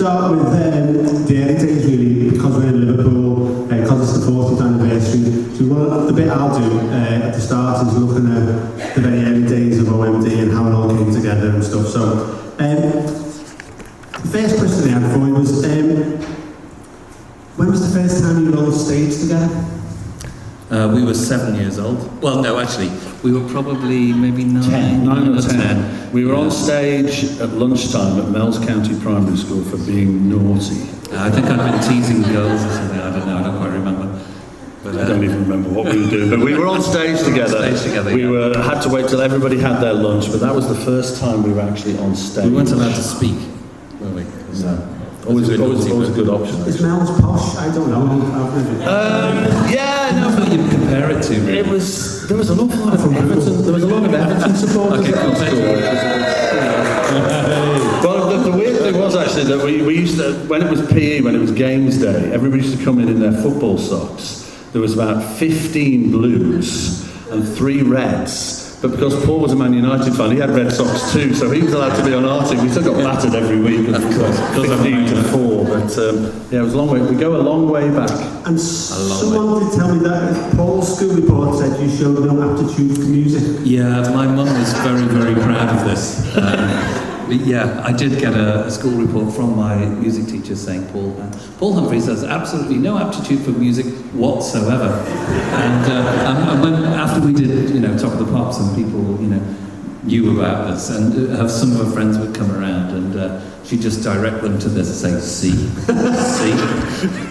start with the early days, really, because we're in Liverpool, because it's the 40th anniversary. So the bit I'll do at the start is looking at the very early days of OMD and how it all came together and stuff. So, the first question I had for you was, when was the first time you were on stage together? We were 7 years old. Well, no, actually, we were probably maybe 9 or 10. We were on stage at lunchtime at Mells County Primary School for being naughty. I think I'd been teasing girls or something. I don't know. I don't quite remember. But I don't even remember what we were doing. But we were on stage together. We had to wait till everybody had their lunch. But that was the first time we were actually on stage. We weren't allowed to speak, were we? No. Always a good option. Is Mel's posh? I don't know. Yeah, no. That's what you compare it to. Really. There was an awful lot of Everton. There was a lot of Everton supporters at our school. Well, the weird thing was actually that we used to, when it was PE, when it was games day, everybody used to come in their football socks. There was about 15 blues and 3 reds. But because Paul was a Man United fan, he had red socks too, so he was allowed to be on our team. We still got battered every week, of course, 15 to 4. But yeah, it was a long way. We go a long way back. And someone did tell me that Paul's school report said you showed no aptitude for music. Yeah, my mum was very, very proud of this. But yeah, I did get a school report from my music teacher saying Paul Humphreys has absolutely no aptitude for music whatsoever. And when, after we did, Top of the Pops, and people, knew about us, and some of her friends would come around, and she'd just direct them to this and say, "See, see."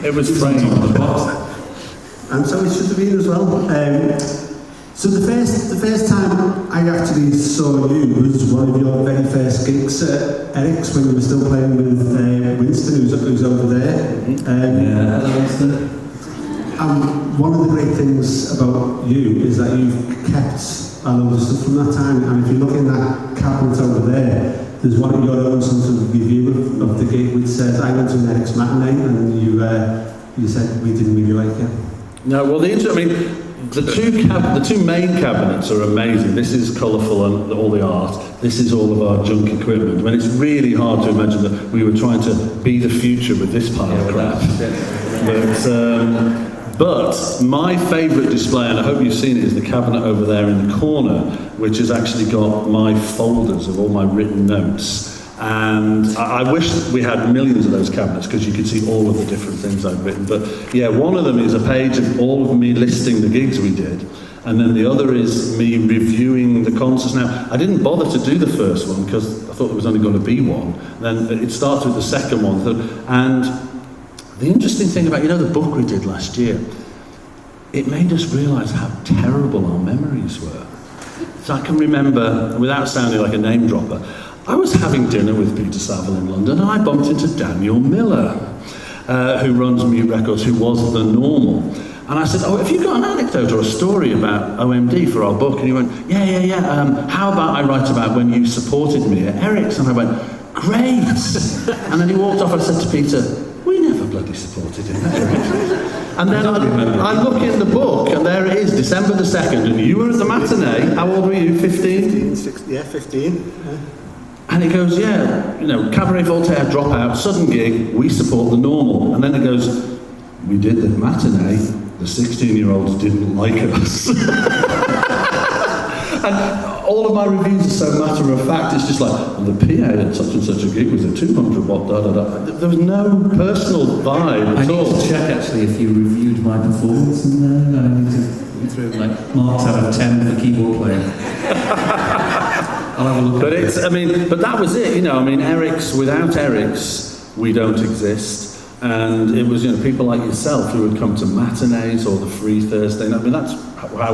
It was Top of the Pops. And so it should have been as well. So the first time I actually saw you was one of your very first gigs at Eric's, when you were still playing with Winston, who's over there. Hello, Winston. One of the great things about you is that you've kept a lot of stuff from that time. And if you look in that cabinet over there, there's one of your own sort of review of the gig which says, "I went to an Eric's matinee," and you said we didn't really like it. No, well, the two main cabinets are amazing. This is colourful and all the art. This is all of our junk equipment. I mean, it's really hard to imagine that we were trying to be the future with this pile of crap. But my favourite display, and I hope you've seen it, is the cabinet over there in the corner, which has actually got my folders of all my written notes. And I wish we had millions of those cabinets, because you could see all of the different things I've written. But yeah, one of them is a page of all of me listing the gigs we did. And then the other is me reviewing the concerts. Now, I didn't bother to do the first one because I thought there was only going to be one. Then it starts with the second one. And the interesting thing about, the book we did last year, it made us realise how terrible our memories were. So I can remember, without sounding like a name dropper, I was having dinner with Peter Saville in London, and I bumped into Daniel Miller, who runs Mute Records, who was The Normal. And I said, "Oh, have you got an anecdote or a story about OMD for our book?" And he went, yeah. How about I write about when you supported me at Eric's? And I went, "Great!" And then he walked off. I said to Peter, "We never bloody supported him at Eric's." And then I look in the book, and there it is, December the 2nd, and you were at the matinee. How old were you, 15? 15. And it goes, Cabaret Voltaire dropout, sudden gig, we support The Normal. And then it goes, we did the matinee, the 16-year-olds didn't like us. And all of my reviews are so matter of fact, it's just like, the PA at such and such a gig was a 200 watt, da-da-da. There was no personal vibe at all. I need to check, actually, if you reviewed my performance in there. I need to go through, marks out of 10 for keyboard playing. But but that was it, Eric's, without Eric's, we don't exist. And it was, people like yourself who would come to matinees or the Free Thursday night. That's how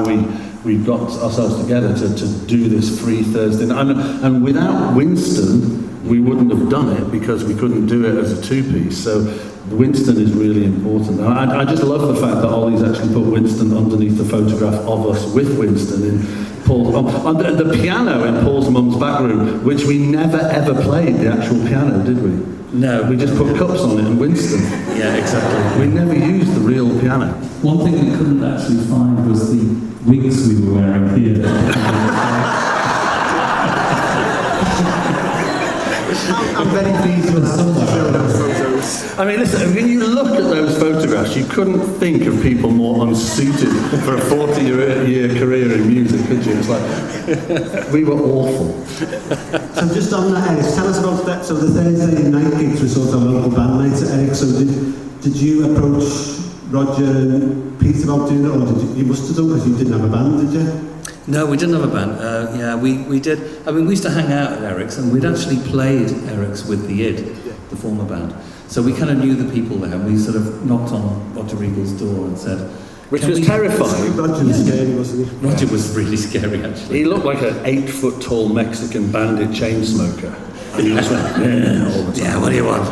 we got ourselves together to do this Free Thursday night. And without Winston, we wouldn't have done it, because we couldn't do it as a two-piece. So Winston is really important. I just love the fact that Ollie's actually put Winston underneath the photograph of us with Winston in Paul, on the piano in Paul's mum's back room, which we never ever played the actual piano, did we? No. We just put cups on it and Winston. Yeah, exactly. We never used the real piano. One thing we couldn't actually find was the wigs we were wearing here. I'm very pleased with that. I mean, listen, when you look at those photographs, you couldn't think of people more unsuited for a 40-year career in music, could you? It's like, we were awful. So just on that, Eric, tell us about that. So the Thursday night gigs were sort of local band nights at Eric. So did you approach Roger and Pete about doing it, or you must have done because you didn't have a band, did you? No, we didn't have a band. Yeah, we did. I mean, we used to hang out at Eric's, and we'd actually played Eric's with the Id, the former band. So we kind of knew the people there. We sort of knocked on Roger Regal's door and said... Which was terrifying. Roger was scary, wasn't he? Roger was really scary, actually. He looked like an 8-foot-tall Mexican bandit chain smoker. And he just went, yeah, all the time. Yeah, what do you want?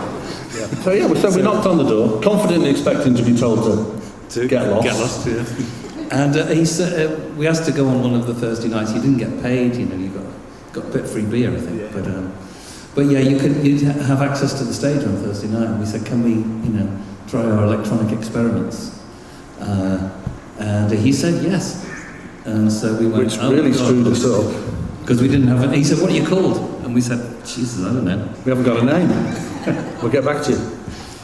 Yeah. So we knocked on the door, confidently expecting to be told to get lost. Get lost, yeah. And he said, we asked to go on one of the Thursday nights. You didn't get paid, you know, you got a bit of free beer, I think. Yeah. But yeah, you'd have access to the stage on Thursday night. And we said, can we, you know, try our electronic experiments? And he said yes. And so we went. Which really screwed us up. Because we didn't have it. He said, what are you called? And we said, Jesus, I don't know. We haven't got a name. We'll get back to you.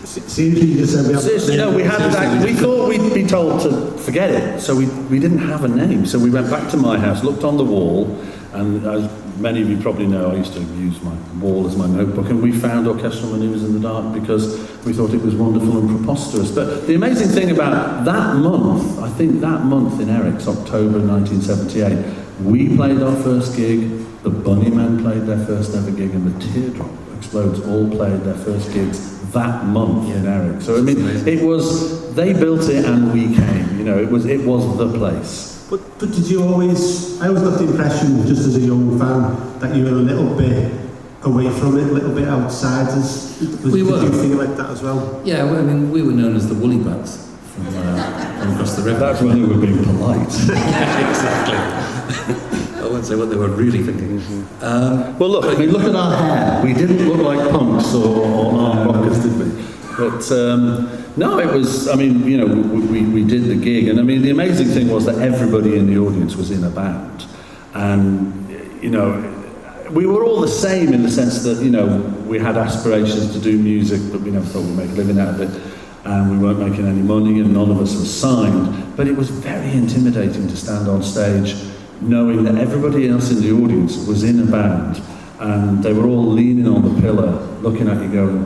Seriously, you just said we Seriously, no, we hadn't. We thought we'd be told to forget it, so we didn't have a name. So we went back to my house, looked on the wall, and as many of you probably know, I used to use my wall as my notebook, and we found Orchestral Manoeuvres in the Dark because we thought it was wonderful and preposterous. But the amazing thing about that month, I think that month in Eric's, October 1978, we played our first gig, the Bunnymen played their first ever gig, and the Teardrop Explodes all played their first gigs that month in Eric. So I mean, it was, they built it and we came, you know, it was the place. But did you always, I always got the impression, just as a young fan, that you were a little bit away from it, a little bit outsiders. Did you feel like that as well? Yeah, well, I mean, we were known as the Woolly Bats from across the river. That's when they were being polite. Yeah, exactly. I won't say what they were really thinking. Well, look, I mean, look at our hair. We didn't look like punks or arm rockers, did we? But no, it was, I mean, you know, we did the gig. And I mean, the amazing thing was that everybody in the audience was in a band. And, you know, we were all the same in the sense that, you know, we had aspirations to do music, but we never thought we'd make a living out of it. And we weren't making any money, and none of us was signed. But it was very intimidating to stand on stage knowing that everybody else in the audience was in a band, and they were all leaning on the pillar, looking at you going,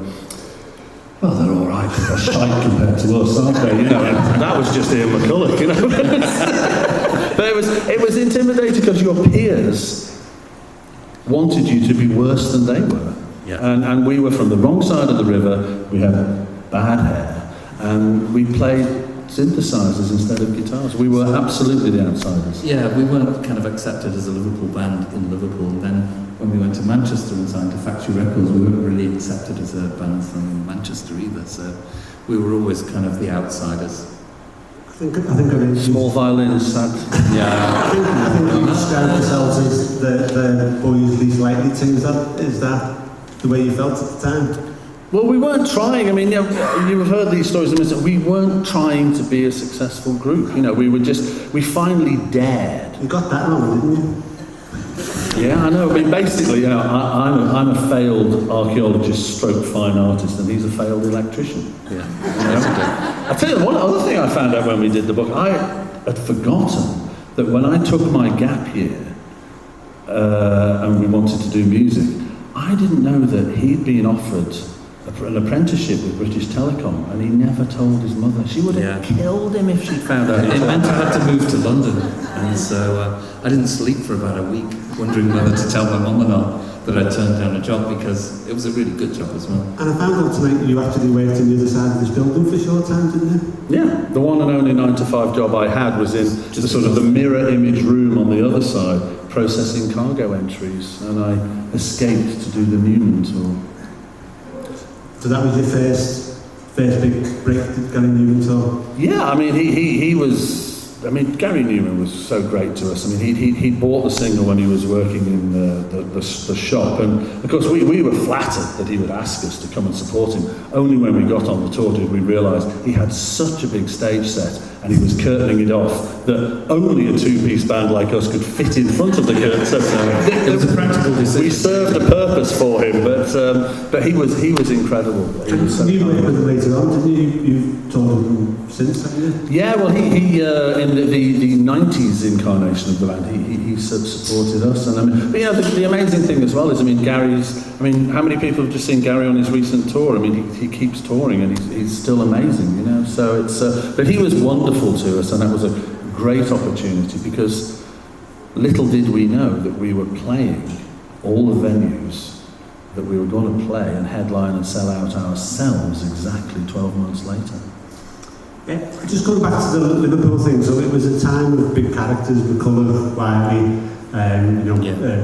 well, they're all right, but they're shite compared to us, aren't they? You know, and that was just Ian McCulloch, you know. But it was intimidating because your peers wanted you to be worse than they were. Yeah. And we were from the wrong side of the river, we had bad hair, and we played synthesizers instead of guitars. We were absolutely the outsiders. Yeah, we weren't kind of accepted as a Liverpool band in Liverpool. And then when we went to Manchester and signed to Factory Records, we weren't really accepted as a band from Manchester either. So we were always kind of the outsiders. I think I mean, Small violins, sad. Yeah. I think you described yourselves as the boys least likely to. Is that the way you felt at the time? Well, we weren't trying. I mean, you've heard these stories. We weren't trying to be a successful group. You know, we finally dared. You got that wrong, didn't you? Yeah, I know. I mean, basically, you know, I'm a failed archaeologist stroke fine artist, and he's a failed electrician. Yeah. You know? I'll tell you one other thing I found out when we did the book. I had forgotten that when I took my gap year and we wanted to do music, I didn't know that he'd been offered an apprenticeship with British Telecom, and he never told his mother. She would have killed him if she found out. It meant I had to move to London, and so I didn't sleep for about a week, wondering whether to tell my mum or not that I turned down a job, because it was a really good job as well. And I found out tonight you actually worked on the other side of this building for a short time, didn't you? Yeah, the one and only 9-to-5 job I had was in the sort of the mirror image room on the other side, processing cargo entries, and I escaped to do the Newman tour. So that was your first big break to Gary Newman tour? Yeah, I mean, he was, I mean, Gary Newman was so great to us. I mean, he bought the single when he was working in the shop, and of course we were flattered that he would ask us to come and support him. Only when we got on the tour did we realise he had such a big stage set, and he was curtaining it off, that only a two-piece band like us could fit in front of the curtain. So it was a practical decision. We served a purpose for him, but he was incredible. He was so you kind. worked with him later on, didn't you? You've told him since, haven't you? Yeah, well, he in the 90s incarnation of the band, he supported us. And I mean, but yeah, the amazing thing as well is, how many people have just seen Gary on his recent tour? I mean, he keeps touring and he's still amazing, you know. So it's, but he was wonderful to us, and that was a great opportunity, because little did we know that we were playing all the venues that we were going to play and headline and sell out ourselves exactly 12 months later. Yeah, just going back to the Liverpool thing, so it was a time of big characters, McCullough, Wiley,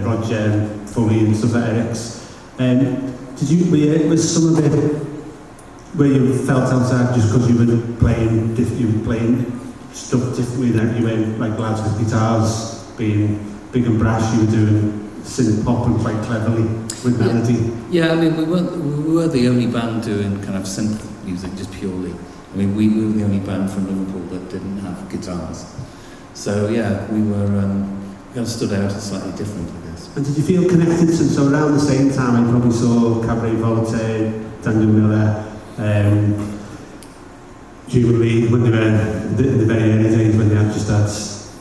Roger, Foley and stuff like Eric's. Was some of it where you felt outside just because you were playing stuff differently, that you went like lads with guitars, being big and brash, you were doing synth pop and quite cleverly with melody? Yeah, I mean, we were the only band doing kind of synth music just purely. I mean, we were the only band from Liverpool that didn't have guitars. So yeah, we were kind of stood out as slightly different, I guess. And did you feel connected? So around the same time, I probably saw Cabaret Voltaire, Daniel Miller, Jubilee, when they were in the very early days, when they had just had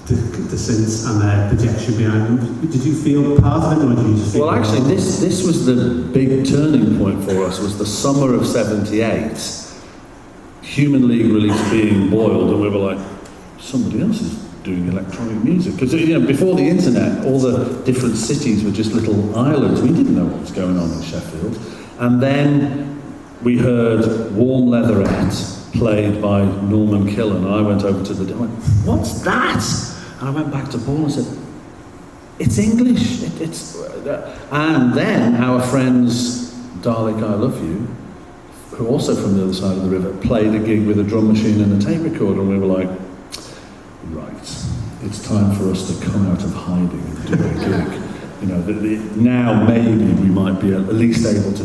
the synths and their projection behind them. Did you feel part of it, or did you just? Well, actually, this was the big turning point for us. Was the summer of '78. Human League released Being Boiled, and we were like, somebody else is doing electronic music. Because, before the internet, all the different cities were just little islands. We didn't know what was going on in Sheffield. And then we heard Warm Leatherette, played by Norman Killen. And I went over to the... I went, what's that? And I went back to Paul and said, it's English. And then our friends, Dalek, I Love You, who also from the other side of the river, played a gig with a drum machine and a tape recorder, and we were like, right, it's time for us to come out of hiding and do a gig. Now maybe we might be at least able to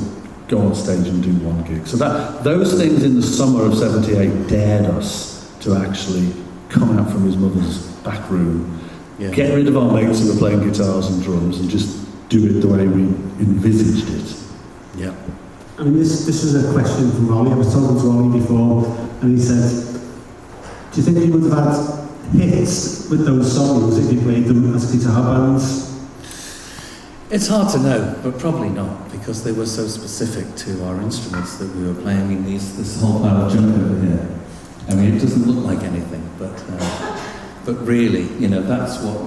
go on stage and do one gig. So those things in the summer of '78 dared us to actually come out from his mother's back room, get rid of our mates who were playing guitars and drums, and just do it the way we envisaged it. Yeah. I mean, this was a question from Ollie. I was talking to Ollie before, and he said, do you think you would have had hits with those songs if you played them as guitar bands? It's hard to know, but probably not, because they were so specific to our instruments that we were playing. I mean, this whole pile of junk over here. I mean, it doesn't look like anything, but really, that's what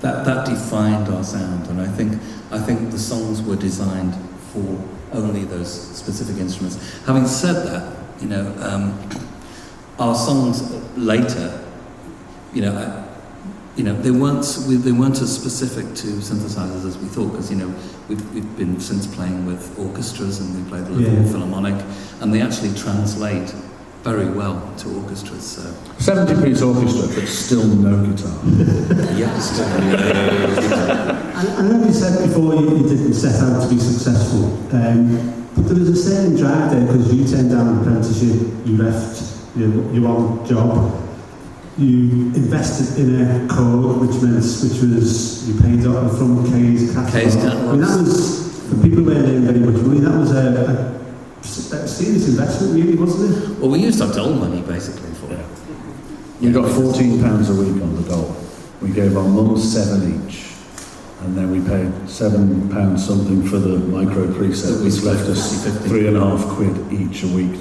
that defined our sound. And I think the songs were designed for only those specific instruments. Having said that, our songs later, they weren't as specific to synthesizers as we thought, because we've been since playing with orchestras, and we played the Liverpool Philharmonic, and they actually translate very well to orchestras. So 70-piece orchestra, but still no guitar. Still no guitar. I know you said before you didn't set out to be successful, but there was a certain drive there, because you turned down an apprenticeship, you left your one job, you invested in a code, which was you paid off from K's catalog. I mean, that was, for people who weren't earning very much money, that was a serious investment, really, wasn't it? Well, we used our dole money basically for it. We got £14 a week on the dole. We gave our mums £7 each, and then we paid £7 something for the micro preset, which left us £3.50 each a week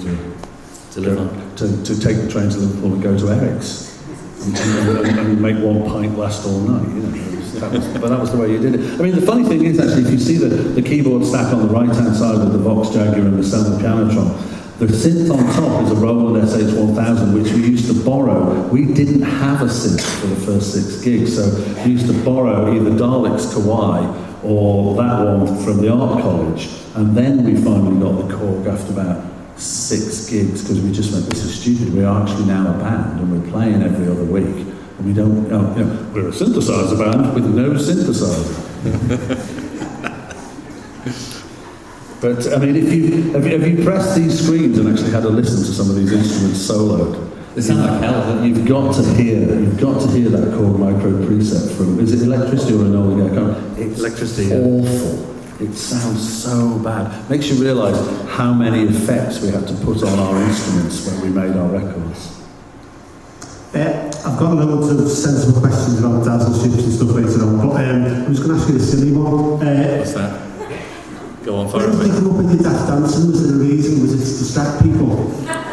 to take the train to Liverpool and go to Eric's and make one pint last all night. But that was the way you did it. I mean, the funny thing is, actually, if you see the keyboard stack on the right-hand side with the Vox Jaguar and the Selmer Pianotron, the synth on top is a Roland SH1000, which we used to borrow. We didn't have a synth for the first 6 gigs, so we used to borrow either Dalek's Kawai or that one from the art college, and then we finally got the Korg after about 6 gigs, because we just went, this is stupid, we are actually now a band, and we're playing every other week. We don't, we're a synthesizer band with no synthesizer. But I mean, have you pressed these screens and actually had a listen to some of these instruments soloed? They sound like hell, don't you? You've got to hear that chord micro preset from, is it Electricity or Enola Gay? It's Electricity, awful. It sounds so bad. Makes you realise how many effects we had to put on our instruments when we made our records. I've got loads of sensible questions about dazzle ships and stuff later on, but I'm just going to ask you a silly one. What's that? Go on, fire When away. you come up with your daft dancing, was there a reason? Was it to distract people?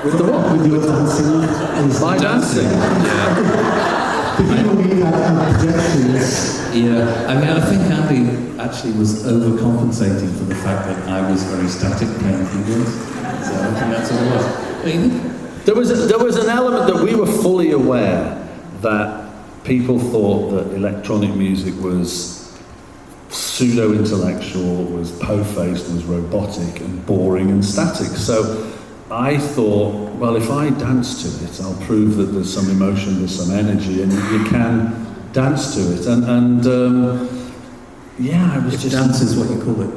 With the what? With your dancing? My dancing? Yeah. The people we had projections. Yeah, I mean, I think Andy actually was overcompensating for the fact that I was very static playing keyboards. So I think that's all it was. What do you think? There was an element that we were fully aware that people thought that electronic music was pseudo-intellectual, was po-faced, was robotic and boring and static. So I thought, well, if I dance to it, I'll prove that there's some emotion, there's some energy, and you can dance to it. And yeah, I was If just... dance is what you call it.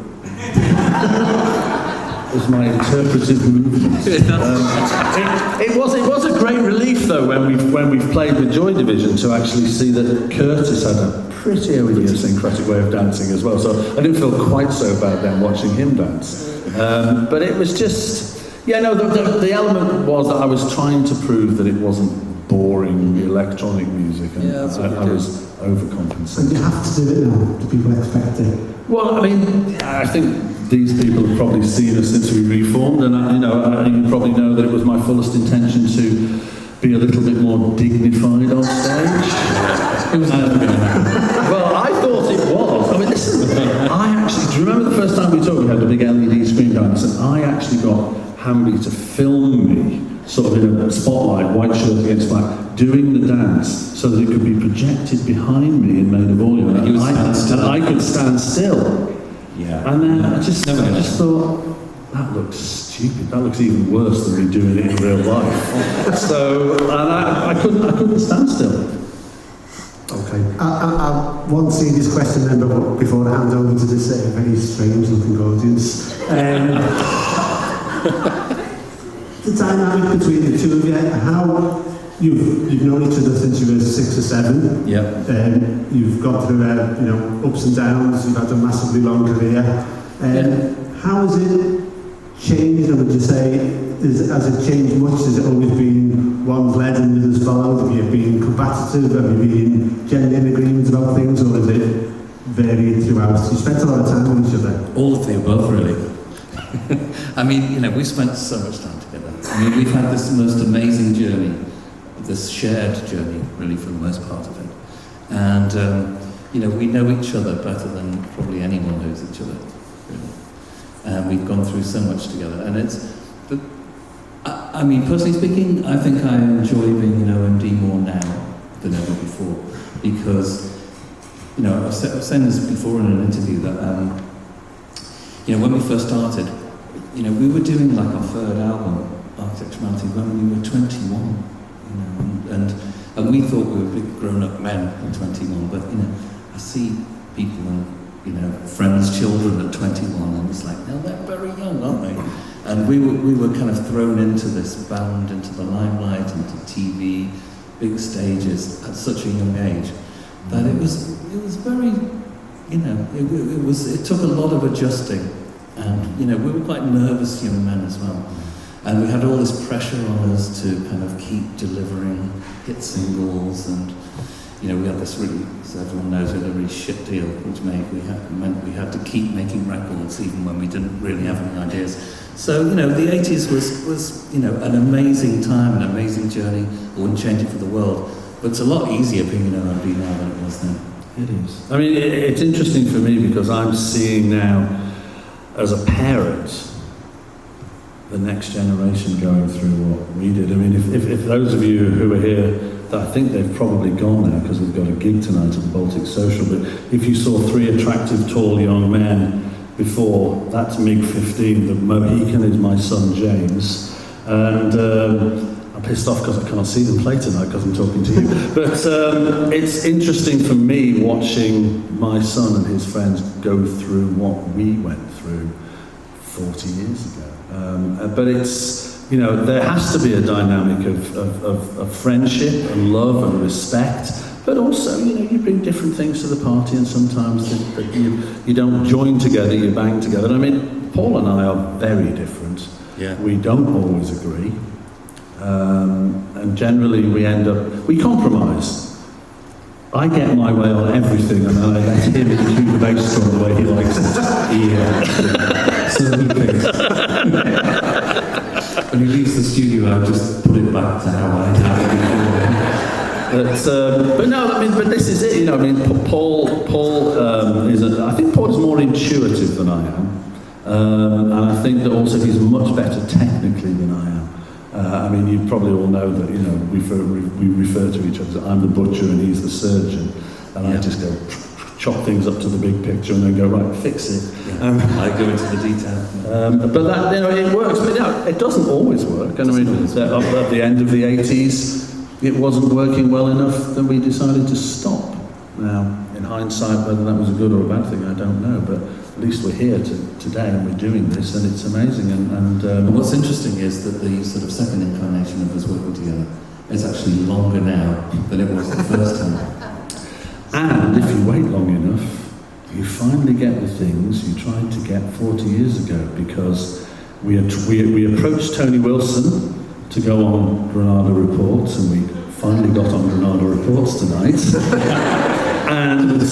It was my interpretive movement. It was a great relief though when we've played with Joy Division to actually see that Curtis had a pretty idiosyncratic way of dancing as well. So I didn't feel quite so bad then watching him dance. But it was just, the element was that I was trying to prove that it wasn't boring electronic music, and Yeah, that's what I we was And overcompensating. you have to do it now. Do people expect it? Well, I mean, I think these people have probably seen us since we reformed, and you probably know that it was my fullest intention to be a little bit more dignified on stage. It was Well, I thought it was. I mean, listen, do you remember the first time we talked? We had a big LED screen behind us, and I actually got Hamby to film me, sort of in a spotlight, white shirt against black, doing the dance so that it could be projected behind me in main volume, and I could stand still. Yeah. And then I just thought, that looks stupid. That looks even worse than me doing it in real life. So, and I couldn't stand still. Okay. I want to see this question then before I hand over to this very strange-looking audience. The dynamic between the two of you, how you've known each other since you were 6 or 7. Yeah. You've gone through ups and downs. You've had a massively long career. How has it changed? And would you say has it changed much? Has it always been one's led and the others followed? Have you been combative? Have you been generally in agreement about things, or is it varied throughout? You spent a lot of time with each other. All of the above, really. I mean, we spent so much time together. I mean, we've had this most amazing journey, this shared journey, really, for the most part of it. And, we know each other better than probably anyone knows each other, really. And we've gone through so much together. And I mean, personally speaking, I think I enjoy being in OMD more now than ever before. Because, I was saying this before in an interview that, when we first started, we were doing like our third album, Architecturality, when we were 21, and we thought we were big grown-up men at 21, but, I see people and, friends' children at 21, and it's like, no, they're very young, aren't they? And we were kind of thrown into this band, into the limelight, into TV, big stages at such a young age, that it was very, it took a lot of adjusting. And, we were quite nervous young men as well. And we had all this pressure on us to kind of keep delivering hit singles. And, we had this really, as everyone knows, we had a really shit deal, which meant we had to keep making records even when we didn't really have any ideas. So, the 80s was an amazing time, an amazing journey. I wouldn't change it for the world. But it's a lot easier being in R&B now than it was then. It is. I mean, it's interesting for me because I'm seeing now, as a parent, the next generation going through what we did. I mean, if those of you who are here, I think they've probably gone now because they've got a gig tonight at the Baltic Social, but if you saw 3 attractive, tall young men before, that's MiG-15, the Mohican is my son James, and I'm pissed off because I can't see them play tonight because I'm talking to you. But it's interesting for me watching my son and his friends go through what we went through 40 years ago. But it's, you know, there has to be a dynamic of friendship and love and respect, but also, you know, you bring different things to the party, and sometimes that you don't join together, you bang together. And I mean, Paul and I are very different. Yeah. We don't always agree. And generally we compromise. I get my way on everything, and I let him do the bass drum the way he likes it. So he picks. When he leaves the studio, I'll just put it back to how I had it before. But no, I mean, but this is it. You know, I mean, Paul is. I think Paul is more intuitive than I am, and I think that also he's much better technically than I am. I mean, you probably all know that, you know, we refer to each other. I'm the butcher and he's the surgeon, and I just go chop things up to the big picture and then go, right, fix it. Yeah. I go into the detail. But that, you know, it works. But you know, it doesn't always work. And I mean, at the end of the 80s, it wasn't working well enough that we decided to stop. Now, in hindsight, whether that was a good or a bad thing, I don't know. But at least we're here today and we're doing this, and it's amazing. And what's interesting is that the sort of second incarnation of us working together is actually longer now than it was the first time. And if you wait long enough, you finally get the things you tried to get 40 years ago, because we approached Tony Wilson to go on Granada Reports, and we finally got on Granada Reports tonight. and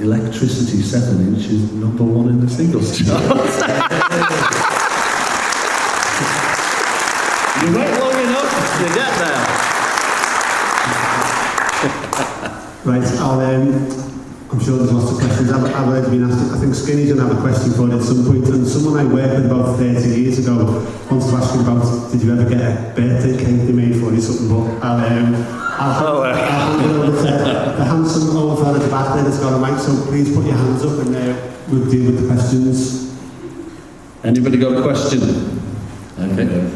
Electricity 7-inch is #1 in the singles chart. You wait long enough, you get there. Right, I'm sure there's lots of questions. I've already been asked. I think Skinny's going to have a question for it at some point. And someone I worked with about 30 years ago wants to ask you about, did you ever get a birthday cake they made for you, something? But I'll hand it over to the handsome old fella at the back there that's got a mic, so please put your hands up and we'll deal with the questions. Anybody got a question? Okay.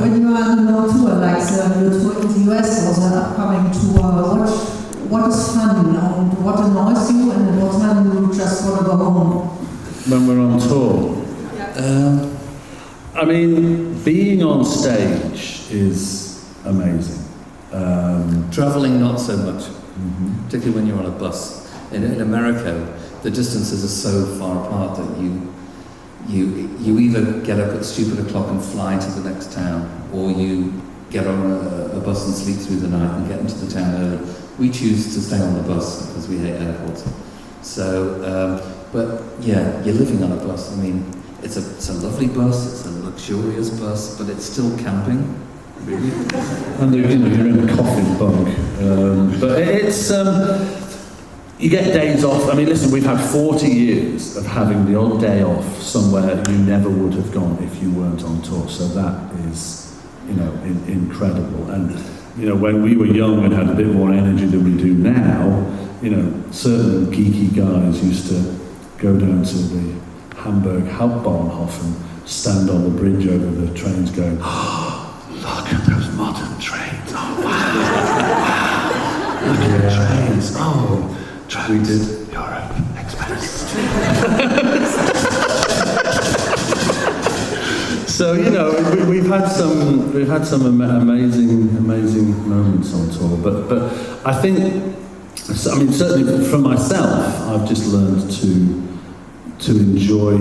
When you are on the tour, like the tour in the US or the upcoming tour, what is fun and what annoys you, and what time you just want to go home? When we're on tour? I mean, being on stage is amazing. Travelling, not so much, particularly when you're on a bus. In America, the distances are so far apart that you either get up at stupid o'clock and fly to the next town, or you get on a bus and sleep through the night and get into the town early. We choose to stay on the bus because we hate airports. So, but yeah, you're living on a bus. I mean, it's a lovely bus, it's a luxurious bus, but it's still camping, really. And you're in a coffin bunk. But it's, you get days off. I mean, listen, we've had 40 years of having the odd day off somewhere you never would have gone if you weren't on tour. So that is, you know, incredible. And, you know, when we were young and had a bit more energy than we do now, you know, certain geeky guys used to go down to the Hamburg Hauptbahnhof and stand on the bridge over the trains going, oh, look at those modern trains. Oh, wow. Wow. Look at the trains. Oh. We did Europe Express. So, you know, we've had some amazing moments on tour. But I think, I mean, certainly for myself, I've just learned to enjoy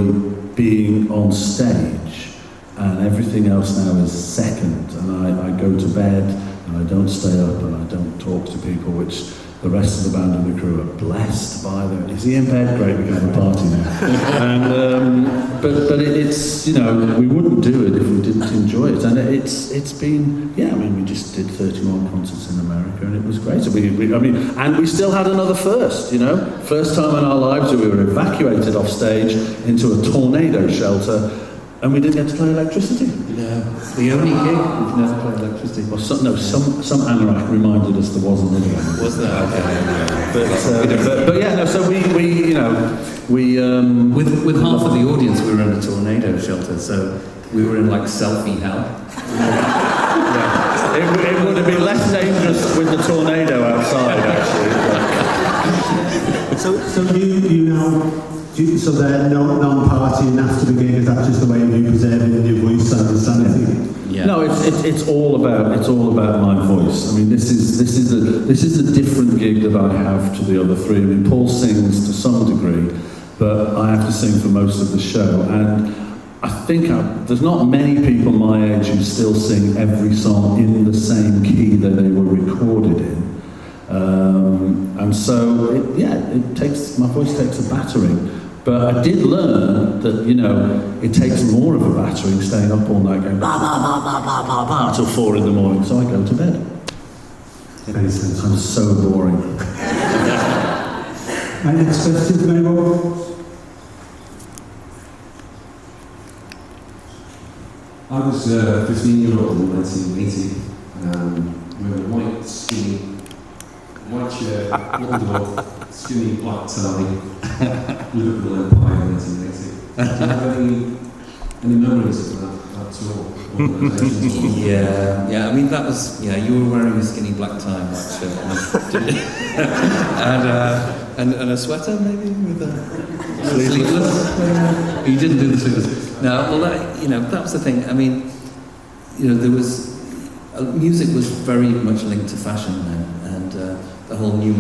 being on stage, and everything else now is second. And I go to bed and I don't stay up and I don't talk to people, which the rest of the band and the crew are blessed by them. Is he in bed? Great, we can have a party now. And but it's, you know, we wouldn't do it if we didn't enjoy it. And it's been, yeah, I mean, we just did 31 concerts in America and it was great. So I mean, and we still had another first, you know. First time in our lives that we were evacuated off stage into a tornado shelter, and we didn't get to play Electricity. No, it's the only gig we've never played Electricity. Well, some anorak reminded us there was another one. Was there? Okay. But yeah, no. So we you know we with half of the audience we were in a tornado shelter, so we were in like selfie hell. yeah. It would have been less dangerous with the tornado outside, actually. So you know, so they're non-partying after the gig. Is that just the way of you preserving your voice and sanity? Yeah. No, it's all about my voice. I mean, this is a different gig that I have to the other three. I mean, Paul sings to some degree, but I have to sing for most of the show. And I think there's not many people my age who still sing every song in the same key that they were recorded in. And so, my voice takes a battering. But I did learn that, you know, it takes more of a battering staying up all night going blah, blah, blah, blah, blah, blah, blah, till 4 in the morning, so I go to bed. I'm so boring. My next question, anyone? I was a 15-year-old in 1980, wearing a white shirt, little dog, skinny black tie, Liverpool Empire in 1980. Do you have any memories of that tour? Yeah. I mean, that was, you were wearing a skinny black tie and white shirt, and a sweater maybe with a sleeveless. You didn't do the sleeveless. No, well, that was the thing. I mean, there was music was very much linked to fashion then, and the whole new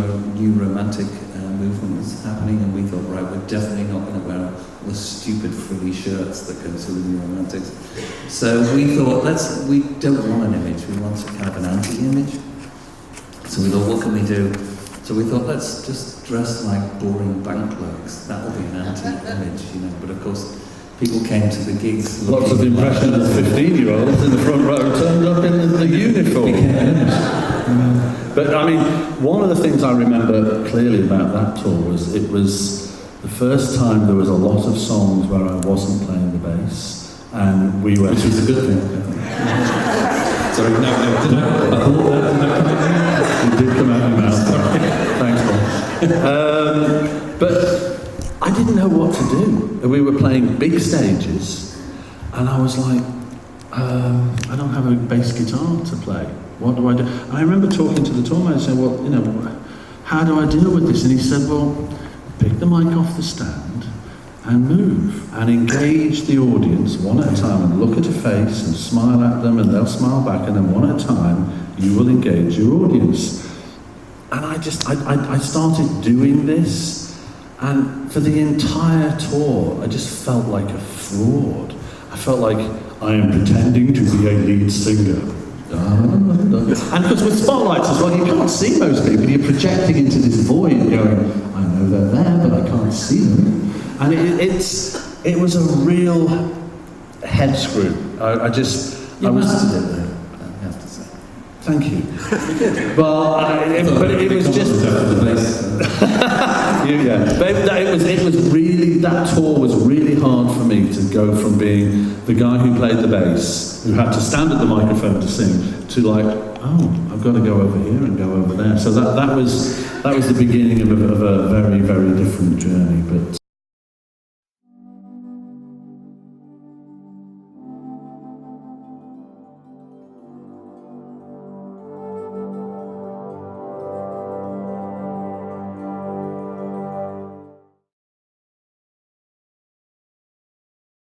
romantic movement was happening, and we thought, right, we're definitely not going to wear the stupid frilly shirts that go to the new romantics. So we thought, we don't want an image, we want kind of an anti-image. So we thought, what can we do? So we thought, let's just dress like boring bank clerks. That'll be an anti-image, But of course, people came to the gigs. Lots of impressionable 15-year-olds in the front row turned up in the uniform. But I mean, one of the things I remember clearly about that tour was it was the first time there was a lot of songs where I wasn't playing the bass, and we were. Which was a good thing. Sorry, no, it did come out of my mouth. Thanks, Paul. But I didn't know what to do. We were playing big stages, and I was like, I don't have a bass guitar to play. What do I do? And I remember talking to the tour manager saying, well, how do I deal with this? And he said, well, pick the mic off the stand and move and engage the audience one at a time and look at a face and smile at them and they'll smile back, and then one at a time you will engage your audience. And I started doing this, and for the entire tour I just felt like a fraud. I felt like I am pretending to be a lead singer. And because with spotlights as well, you can't see most people. You're projecting into this void going, I know they're there, but I can't see them. And it was a real head screw. You mastered it though, I have to say. Thank you. Well, but it was just... It was really, that tour was really hard for me to go from being the guy who played the bass, who had to stand at the microphone to sing, to like, oh, I've got to go over here and go over there. So that was the beginning of a very, very different journey. But